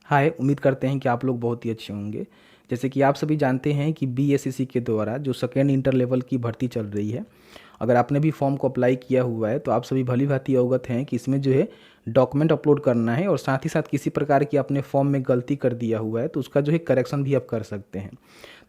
हाय, उम्मीद करते हैं कि आप लोग बहुत ही अच्छे होंगे। जैसे कि आप सभी जानते हैं कि बीएसएससी के द्वारा जो सेकेंड इंटर लेवल की भर्ती चल रही है, अगर आपने भी फॉर्म को अप्लाई किया हुआ है तो आप सभी भली भांति अवगत हैं कि इसमें जो है डॉक्यूमेंट अपलोड करना है और साथ ही साथ किसी प्रकार की आपने फॉर्म में गलती कर दिया हुआ है तो उसका जो है करेक्शन भी आप कर सकते हैं।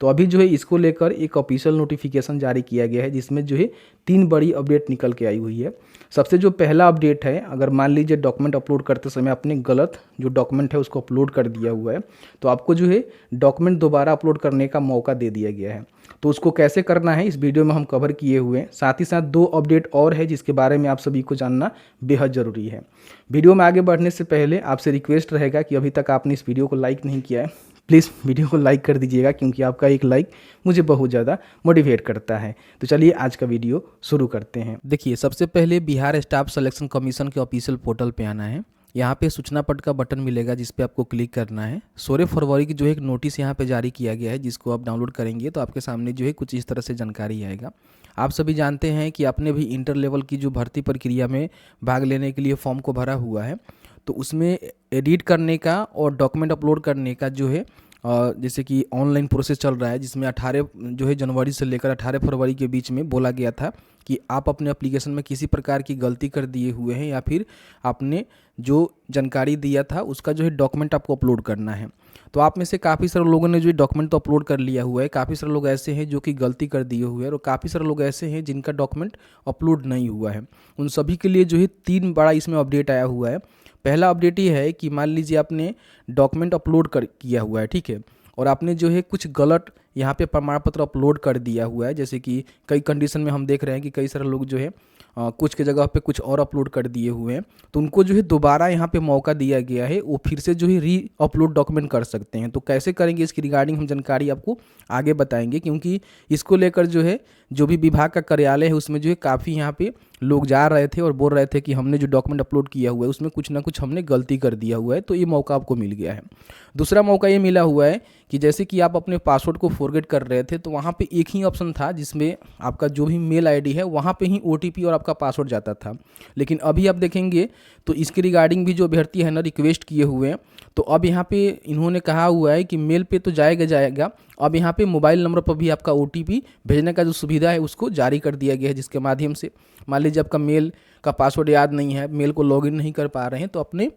तो अभी जो है इसको लेकर एक ऑफिशियल नोटिफिकेशन जारी किया गया है जिसमें जो है 3 बड़ी अपडेट निकल के आई हुई है। सबसे जो पहला अपडेट है, अगर मान लीजिए डॉक्यूमेंट अपलोड करते समय आपने गलत जो डॉक्यूमेंट है उसको अपलोड कर दिया हुआ है तो आपको जो है डॉक्यूमेंट दोबारा अपलोड करने का मौका दे दिया गया है। तो उसको कैसे करना है इस वीडियो में हम कवर किए हुए हैं। साथ ही साथ 2 अपडेट और है जिसके बारे में आप सभी को जानना बेहद ज़रूरी है। वीडियो में आगे बढ़ने से पहले आपसे रिक्वेस्ट रहेगा कि अभी तक आपने इस वीडियो को लाइक नहीं किया है, प्लीज़ वीडियो को लाइक कर दीजिएगा क्योंकि आपका एक लाइक मुझे बहुत ज़्यादा मोटिवेट करता है। तो चलिए आज का वीडियो शुरू करते हैं। देखिए, सबसे पहले बिहार स्टाफ सिलेक्शन कमीशन के ऑफिशियल पोर्टल पे आना है। यहाँ पे सूचना पट का बटन मिलेगा जिस पे आपको क्लिक करना है। 16 फरवरी की जो एक नोटिस यहाँ पे जारी किया गया है जिसको आप डाउनलोड करेंगे तो आपके सामने जो है कुछ इस तरह से जानकारी आएगा। आप सभी जानते हैं कि आपने भी इंटर लेवल की जो भर्ती प्रक्रिया में भाग लेने के लिए फॉर्म को भरा हुआ है, तो उसमें एडिट करने का और डॉक्यूमेंट अपलोड करने का जो है जैसे कि ऑनलाइन प्रोसेस चल रहा है जिसमें 18 जो है जनवरी से लेकर 18 फरवरी के बीच में बोला गया था कि आप अपने एप्लीकेशन में किसी प्रकार की गलती कर दिए हुए हैं या फिर आपने जो जानकारी दिया था उसका जो है डॉक्यूमेंट आपको अपलोड करना है। तो आप में से काफ़ी सारे लोगों ने जो डॉक्यूमेंट तो अपलोड कर लिया हुआ है, काफ़ी सारे लोग ऐसे हैं जो कि गलती कर दिए हुए हैं और काफ़ी सारे लोग ऐसे हैं जिनका डॉक्यूमेंट अपलोड नहीं हुआ है। उन सभी के लिए जो है 3 बड़ा इसमें अपडेट आया हुआ है। पहला अपडेट ये है कि मान लीजिए आपने डॉक्यूमेंट अपलोड किया हुआ है, ठीक है, और आपने जो है कुछ गलत यहाँ पे प्रमाण पत्र अपलोड कर दिया हुआ है। जैसे कि कई कंडीशन में हम देख रहे हैं कि कई सारे लोग जो है कुछ के जगह पे कुछ और अपलोड कर दिए हुए हैं, तो उनको जो है दोबारा यहाँ पे मौका दिया गया है, वो फिर से जो है री अपलोड डॉक्यूमेंट कर सकते हैं। तो कैसे करेंगे इसकी रिगार्डिंग हम जानकारी आपको आगे बताएंगे, क्योंकि इसको लेकर जो है जो भी विभाग का कार्यालय है उसमें जो है काफ़ी यहाँ पे लोग जा रहे थे और बोल रहे थे कि हमने जो डॉक्यूमेंट अपलोड किया हुआ है उसमें कुछ ना कुछ हमने गलती कर दिया हुआ है, तो ये मौका आपको मिल गया है। दूसरा मौका ये मिला हुआ है कि जैसे कि आप अपने पासवर्ड को फॉरगेट कर रहे थे तो वहाँ पे एक ही ऑप्शन था जिसमें आपका जो भी मेल आईडी है वहाँ पे ही ओटीपी और आपका पासवर्ड जाता था, लेकिन अभी आप देखेंगे तो इसके रिगार्डिंग भी जो अभ्यर्थी है ना रिक्वेस्ट किए हुए हैं, तो अब यहाँ पे इन्होंने कहा हुआ है कि मेल पे तो जाएगा, अब यहाँ पे मोबाइल नंबर पर भी आपका ओटीपी भेजने का जो सुविधा है उसको जारी कर दिया गया है, जिसके माध्यम से मान लीजिए आपका मेल का पासवर्ड याद नहीं है, मेल को लॉगिन नहीं कर पा रहे हैं, तो अपने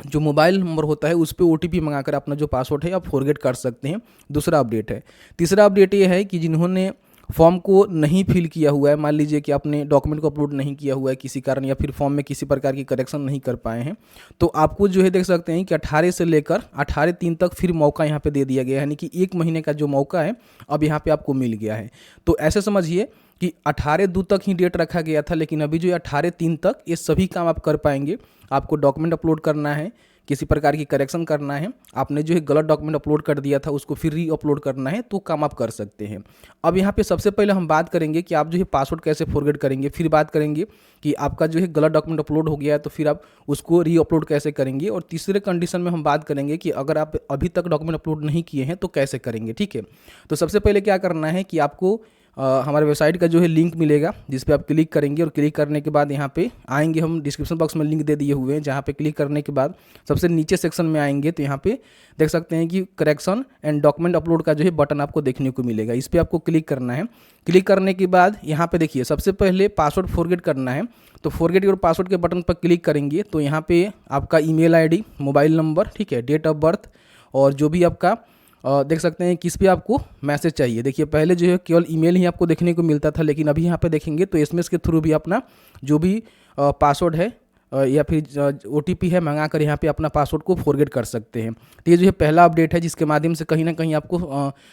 जो मोबाइल नंबर होता है उस पर ओटीपी मंगाकर अपना जो पासवर्ड है आप फॉरगेट कर सकते हैं। दूसरा अपडेट है। तीसरा अपडेट ये है कि जिन्होंने फॉर्म को नहीं फिल किया हुआ है, मान लीजिए कि आपने डॉक्यूमेंट को अपलोड नहीं किया हुआ है किसी कारण या फिर फॉर्म में किसी प्रकार की करेक्शन नहीं कर पाए हैं, तो आपको जो है देख सकते हैं कि 18 से लेकर 18/3 तक फिर मौका यहाँ पे दे दिया गया है, यानी कि 1 महीने का जो मौका है अब यहाँ पे आपको मिल गया है। तो ऐसे समझिए कि 18/2 तक ही डेट रखा गया था, लेकिन अभी जो 18/3 तक ये सभी काम आप कर पाएंगे। आपको डॉक्यूमेंट अपलोड करना है, किसी प्रकार की करेक्शन करना है, आपने जो है गलत डॉक्यूमेंट अपलोड कर दिया था उसको फिर री अपलोड करना है, तो काम आप कर सकते हैं। अब यहाँ पे सबसे पहले हम बात करेंगे कि आप जो है पासवर्ड कैसे फॉरगेट करेंगे, फिर बात करेंगे कि आपका जो है गलत डॉक्यूमेंट अपलोड हो गया है तो फिर आप उसको री अपलोड कैसे करेंगे, और तीसरे कंडीशन में हम बात करेंगे कि अगर आप अभी तक डॉक्यूमेंट अपलोड नहीं किए हैं तो कैसे करेंगे। ठीक है, तो सबसे पहले क्या करना है कि आपको हमारे वेबसाइट का जो है लिंक मिलेगा जिस पे आप क्लिक करेंगे, और क्लिक करने के बाद यहाँ पे आएंगे, हम डिस्क्रिप्शन बॉक्स में लिंक दे दिए हुए हैं, जहाँ पे क्लिक करने के बाद सबसे नीचे सेक्शन में आएंगे तो यहाँ पे देख सकते हैं कि करेक्शन एंड डॉक्यूमेंट अपलोड का जो है बटन आपको देखने को मिलेगा। इस पर आपको क्लिक करना है। क्लिक करने के बाद यहाँ पे देखिए सबसे पहले पासवर्ड फॉरगेट करना है, तो फॉरगेट योर पासवर्ड के बटन पर क्लिक करेंगे तो यहाँ पे आपका ईमेल आईडी, मोबाइल नंबर, ठीक है, डेट ऑफ बर्थ और जो भी आपका देख सकते हैं किस पे आपको मैसेज चाहिए। देखिए पहले जो है केवल ईमेल ही आपको देखने को मिलता था, लेकिन अभी यहाँ पे देखेंगे तो एसएमएस के थ्रू भी अपना जो भी पासवर्ड है या फिर ओटीपी है मंगा कर यहाँ पे अपना पासवर्ड को फॉरगेट कर सकते हैं। तो ये जो है पहला अपडेट है जिसके माध्यम से कहीं ना कहीं आपको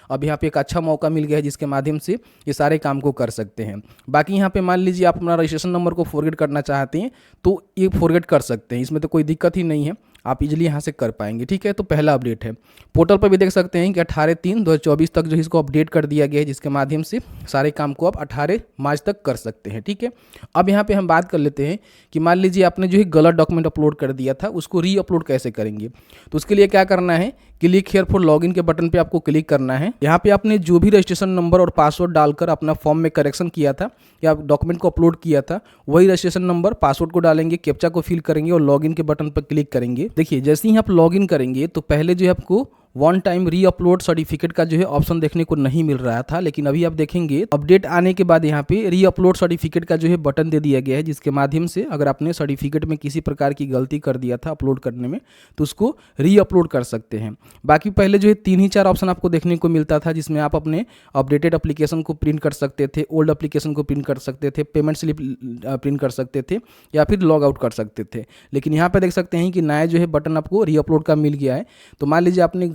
अब यहाँ पे एक अच्छा मौका मिल गया है जिसके माध्यम से ये सारे काम को कर सकते हैं। बाकी यहाँ पे मान लीजिए आप अपना रजिस्ट्रेशन नंबर को फॉरगेट करना चाहते हैं तो ये फॉरगेट कर सकते हैं, इसमें तो कोई दिक्कत ही नहीं है, आप इजीली यहाँ से कर पाएंगे। ठीक है, तो पहला अपडेट है। पोर्टल पर भी देख सकते हैं कि 18/3/2024 तक जो इसको अपडेट कर दिया गया है जिसके माध्यम से सारे काम को आप 18 मार्च तक कर सकते हैं। ठीक है, अब यहाँ पे हम बात कर लेते हैं कि मान लीजिए आपने जो है गलत डॉक्यूमेंट अपलोड कर दिया था उसको री अपलोड कैसे करेंगे। तो उसके लिए क्या करना है क्लिक हियर फॉर लॉगिन के बटन पे आपको क्लिक करना है। यहाँ पे आपने जो भी रजिस्ट्रेशन नंबर और पासवर्ड डालकर अपना फॉर्म में करेक्शन किया था या डॉक्यूमेंट को अपलोड किया था, वही रजिस्ट्रेशन नंबर पासवर्ड को डालेंगे, कैप्चा को फिल करेंगे और लॉगिन के बटन पर क्लिक करेंगे। देखिए जैसे ही आप लॉगिन करेंगे तो पहले जो है आपको वन टाइम री अपलोड सर्टिफिकेट का जो है ऑप्शन देखने को नहीं मिल रहा था, लेकिन अभी आप देखेंगे अपडेट आने के बाद यहाँ पे री अपलोड सर्टिफिकेट का जो है बटन दे दिया गया है, जिसके माध्यम से अगर आपने सर्टिफिकेट में किसी प्रकार की गलती कर दिया था अपलोड करने में तो उसको री अपलोड कर सकते हैं। बाकी पहले जो है 3 ही 4 ऑप्शन आपको देखने को मिलता था, जिसमें आप अपने अपडेटेड एप्लीकेशन को प्रिंट कर सकते थे, ओल्ड एप्लीकेशन को प्रिंट कर सकते थे, पेमेंट स्लिप प्रिंट कर सकते थे या फिर लॉग आउट कर सकते थे। लेकिन यहाँ पे देख सकते हैं कि नया जो है बटन आपको री अपलोड का मिल गया है। तो मान लीजिए आपने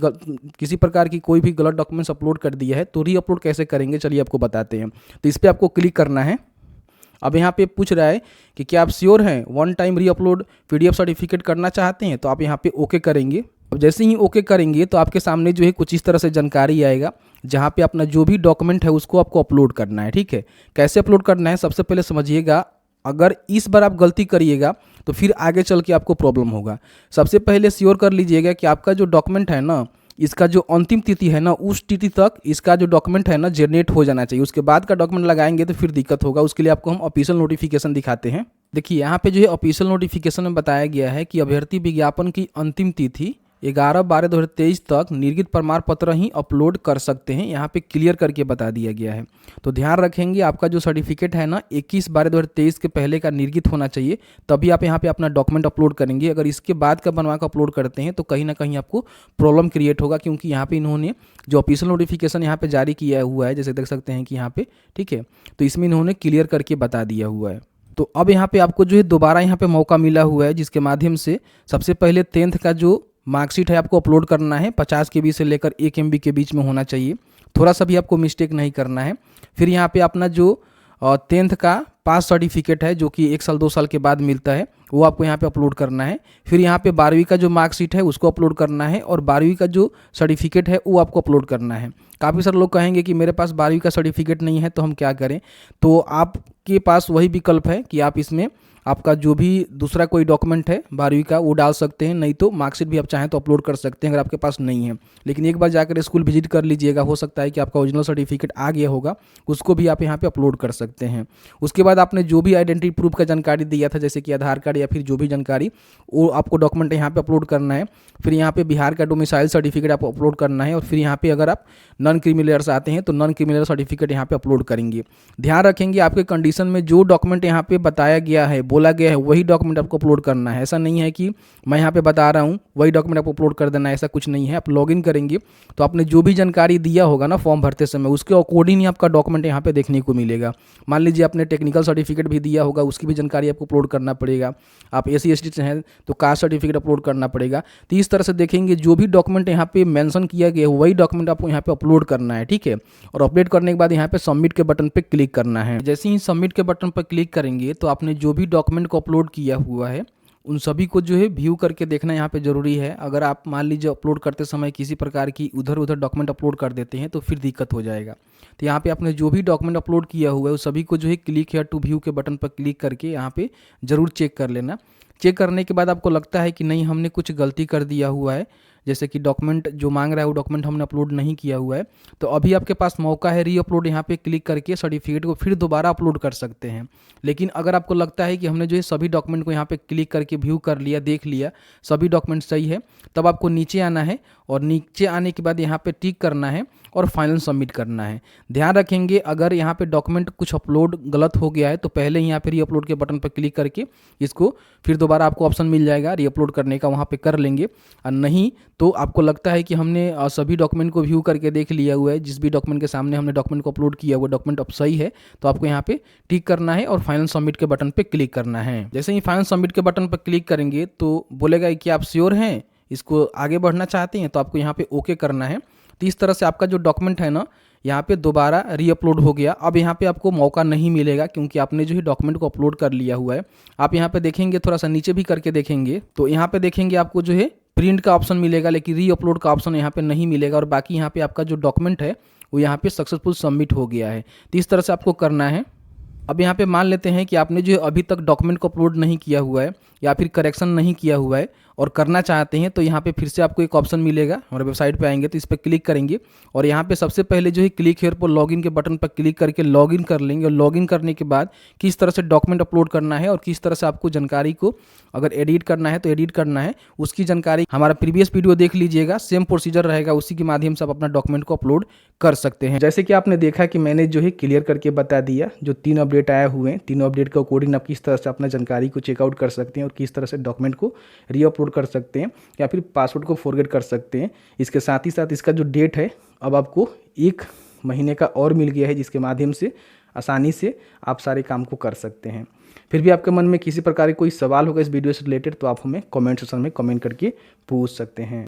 किसी प्रकार की कोई भी गलत डॉक्यूमेंट्स अपलोड कर दिया है तो री अपलोड कैसे करेंगे, चलिए आपको बताते हैं। तो इस पर आपको क्लिक करना है। अब यहाँ पे पूछ रहा है कि क्या आप श्योर हैं वन टाइम री अपलोड PDF सर्टिफिकेट करना चाहते हैं, तो आप यहाँ पे ओके करेंगे। अब जैसे ही ओके करेंगे तो आपके सामने जो है कुछ इस तरह से जानकारी आएगा, जहाँ पे अपना जो भी डॉक्यूमेंट है उसको आपको अपलोड करना है। ठीक है, कैसे अपलोड करना है सबसे पहले समझिएगा। अगर इस बार आप गलती करिएगा तो फिर आगे चल के आपको प्रॉब्लम होगा। सबसे पहले श्योर कर लीजिएगा कि आपका जो डॉक्यूमेंट है ना, इसका जो अंतिम तिथि है ना, उस तिथि तक इसका जो डॉक्यूमेंट है ना जनरेट हो जाना चाहिए। उसके बाद का डॉक्यूमेंट लगाएंगे तो फिर दिक्कत होगा। उसके लिए आपको हम ऑफिशियल नोटिफिकेशन दिखाते हैं। देखिए यहाँ पे जो है ऑफिशियल नोटिफिकेशन में बताया गया है कि अभ्यर्थी विज्ञापन की अंतिम तिथि 11/12/2023 तक निर्गत प्रमाण पत्र ही अपलोड कर सकते हैं। यहाँ पे क्लियर करके बता दिया गया है। तो ध्यान रखेंगे आपका जो सर्टिफिकेट है ना 21/12/2023 के पहले का निर्गत होना चाहिए, तभी आप यहाँ पे अपना डॉक्यूमेंट अपलोड करेंगे। अगर इसके बाद का बनवा कर अपलोड करते हैं तो कहीं ना कहीं आपको प्रॉब्लम क्रिएट होगा, क्योंकि यहाँ पे इन्होंने जो ऑफिशियल नोटिफिकेशन यहाँ पे जारी किया हुआ है, जैसे देख सकते हैं कि यहाँ पे, ठीक है, तो इसमें इन्होंने क्लियर करके बता दिया हुआ है। तो अब यहाँ पे आपको जो है दोबारा यहाँ पे मौका मिला हुआ है, जिसके माध्यम से सबसे पहले 10th का जो मार्कशीट है आपको अपलोड करना है। 50 KB से लेकर 1 MB के बीच में होना चाहिए, थोड़ा सा भी आपको मिस्टेक नहीं करना है। फिर यहाँ पे अपना जो 10th का पास सर्टिफिकेट है, जो कि 1 साल 2 साल के बाद मिलता है, वो आपको यहाँ पे अपलोड करना है। फिर यहाँ पे 12वीं का जो मार्कशीट है उसको अपलोड करना है, और 12वीं का जो सर्टिफिकेट है वो आपको अपलोड करना है। काफ़ी सारे लोग कहेंगे कि मेरे पास 12वीं का सर्टिफिकेट नहीं है तो हम क्या करें, तो आपके पास वही विकल्प है कि आप इसमें आपका जो भी दूसरा कोई डॉक्यूमेंट है 12वीं का वो डाल सकते हैं, नहीं तो मार्कशीट भी आप चाहें तो अपलोड कर सकते हैं अगर आपके पास नहीं है। लेकिन एक बार जाकर स्कूल विजिट कर लीजिएगा, हो सकता है कि आपका ओरिजिनल सर्टिफिकेट आ गया होगा, उसको भी आप यहाँ पे अपलोड कर सकते हैं। उसके बाद आपने जो भी आइडेंटिटी प्रूफ का जानकारी दिया था, जैसे कि आधार कार्ड या फिर जो भी जानकारी, वो आपको डॉक्यूमेंट यहाँ पे अपलोड करना है। फिर यहाँ पे बिहार का डोमिसाइल सर्टिफिकेट आपको अपलोड करना है, और फिर यहाँ पे अगर आप नॉन क्रिमिनलर्स आते हैं तो नॉन क्रिमिनल सर्टिफिकेट यहाँ पे अपलोड करेंगे। ध्यान रखेंगे आपके कंडीशन में जो डॉक्यूमेंट यहाँ पे बताया गया है, बोला गया है, वही डॉक्यूमेंट आपको अपलोड करना है। ऐसा नहीं है कि मैं यहाँ पे बता रहा हूँ वही डॉक्यूमेंट आपको अपलोड कर देना है, ऐसा कुछ नहीं है। आप लॉगिन करेंगे तो आपने जो भी जानकारी दिया होगा ना फॉर्म भरते समय, उसके अकॉर्डिंग ही आपका डॉक्यूमेंट यहाँ पे देखने को मिलेगा। मान लीजिए आपने टेक्निकल सर्टिफिकेट भी दिया होगा, उसकी भी जानकारी आपको अपलोड करना पड़ेगा। आप SC ST से हैं तो कास्ट सर्टिफिकेट अपलोड करना पड़ेगा। तो इस तरह से देखेंगे जो भी डॉक्यूमेंट यहाँ पे मेंशन किया गया है वही डॉक्यूमेंट आपको यहाँ पे अपलोड करना है, ठीक है। और अपडेट करने के बाद यहाँ पे सबमिट के बटन पे क्लिक करना है। जैसे ही सबमिट के बटन पर क्लिक करेंगे तो आपने जो भी डॉक्यूमेंट को अपलोड किया हुआ है उन सभी को जो है व्यू करके देखना यहाँ पे ज़रूरी है। अगर आप मान लीजिए अपलोड करते समय किसी प्रकार की उधर उधर डॉक्यूमेंट अपलोड कर देते हैं तो फिर दिक्कत हो जाएगा। तो यहाँ पे आपने जो भी डॉक्यूमेंट अपलोड किया हुआ है उस सभी को जो है क्लिक हियर टू व्यू के बटन पर क्लिक करके यहाँ पे ज़रूर चेक कर लेना। चेक करने के बाद आपको लगता है कि नहीं हमने कुछ गलती कर दिया हुआ है, जैसे कि डॉक्यूमेंट जो मांग रहा है वो डॉक्यूमेंट हमने अपलोड नहीं किया हुआ है, तो अभी आपके पास मौका है री अपलोड यहाँ पे क्लिक करके सर्टिफिकेट को फिर दोबारा अपलोड कर सकते हैं। लेकिन अगर आपको लगता है कि हमने जो है सभी डॉक्यूमेंट को यहाँ पे क्लिक करके व्यू कर लिया, देख लिया, सभी डॉक्यूमेंट सही है, तब आपको नीचे आना है और नीचे आने के बाद यहाँ पे टिक करना है और फाइनल सबमिट करना है। ध्यान रखेंगे अगर यहाँ पे डॉक्यूमेंट कुछ अपलोड गलत हो गया है तो पहले ही यहाँ पे री अपलोड के बटन पर क्लिक करके इसको फिर दोबारा आपको ऑप्शन मिल जाएगा री अपलोड करने का, वहाँ पे कर लेंगे। और नहीं तो आपको लगता है कि हमने सभी डॉक्यूमेंट को व्यू करके देख लिया हुआ है, जिस भी डॉक्यूमेंट के सामने हमने डॉक्यूमेंट को अपलोड किया हुआ डॉक्यूमेंट अब सही है, तो आपको यहाँ पे टिक करना है और फाइनल सबमिट के बटन पे क्लिक करना है। जैसे ही फाइनल सबमिट के बटन पर क्लिक करेंगे तो बोलेगा कि आप श्योर हैं, इसको आगे बढ़ना चाहते हैं, तो आपको यहाँ पे ओके करना है। तो इस तरह से आपका जो डॉक्यूमेंट है ना यहाँ पे दोबारा री अपलोड हो गया। अब यहाँ पे आपको मौका नहीं मिलेगा क्योंकि आपने जो है डॉक्यूमेंट को अपलोड कर लिया हुआ है। आप यहाँ पे देखेंगे, थोड़ा सा नीचे भी करके देखेंगे तो यहाँ पे देखेंगे आपको जो है प्रिंट का ऑप्शन मिलेगा, लेकिन री अपलोड का ऑप्शन यहाँ पे नहीं मिलेगा। और बाकी यहाँ पे आपका जो डॉक्यूमेंट है वो यहाँ पे सक्सेसफुल सबमिट हो गया है। तो इस तरह से आपको करना है। अब यहाँ पे मान लेते हैं कि आपने जो अभी तक डॉक्यूमेंट को अपलोड नहीं किया हुआ है या फिर करेक्शन नहीं किया हुआ है और करना चाहते हैं तो यहाँ पे फिर से आपको एक ऑप्शन मिलेगा, हमारे वेबसाइट पे आएंगे तो इस पर क्लिक करेंगे और यहाँ पे सबसे पहले जो है क्लिक हेयर पर लॉगिन के बटन पर क्लिक करके लॉगिन कर लेंगे। और लॉगिन करने के बाद किस तरह से डॉक्यूमेंट अपलोड करना है और किस तरह से आपको जानकारी को अगर एडिट करना है तो एडिट करना है, उसकी जानकारी हमारा प्रीवियस वीडियो देख लीजिएगा, सेम प्रोसीजर रहेगा, उसी के माध्यम से आप अपना डॉक्यूमेंट को अपलोड कर सकते हैं। जैसे कि आपने देखा कि मैंने जो है क्लियर करके बता दिया, जो 3 अपडेट आए हुए हैं, तीनों अपडेट के अकॉर्डिंग आप किस तरह से अपना जानकारी को चेकआउट कर सकते हैं और किस तरह से डॉक्यूमेंट को रीअपलोड कर सकते हैं या फिर पासवर्ड को फॉरगेट कर सकते हैं। इसके साथ ही साथ इसका जो डेट है अब आपको 1 महीने का और मिल गया है, जिसके माध्यम से आसानी से आप सारे काम को कर सकते हैं। फिर भी आपके मन में किसी प्रकार का कोई सवाल होगा इस वीडियो से रिलेटेड तो आप हमें कमेंट सेक्शन में कमेंट करके पूछ सकते हैं।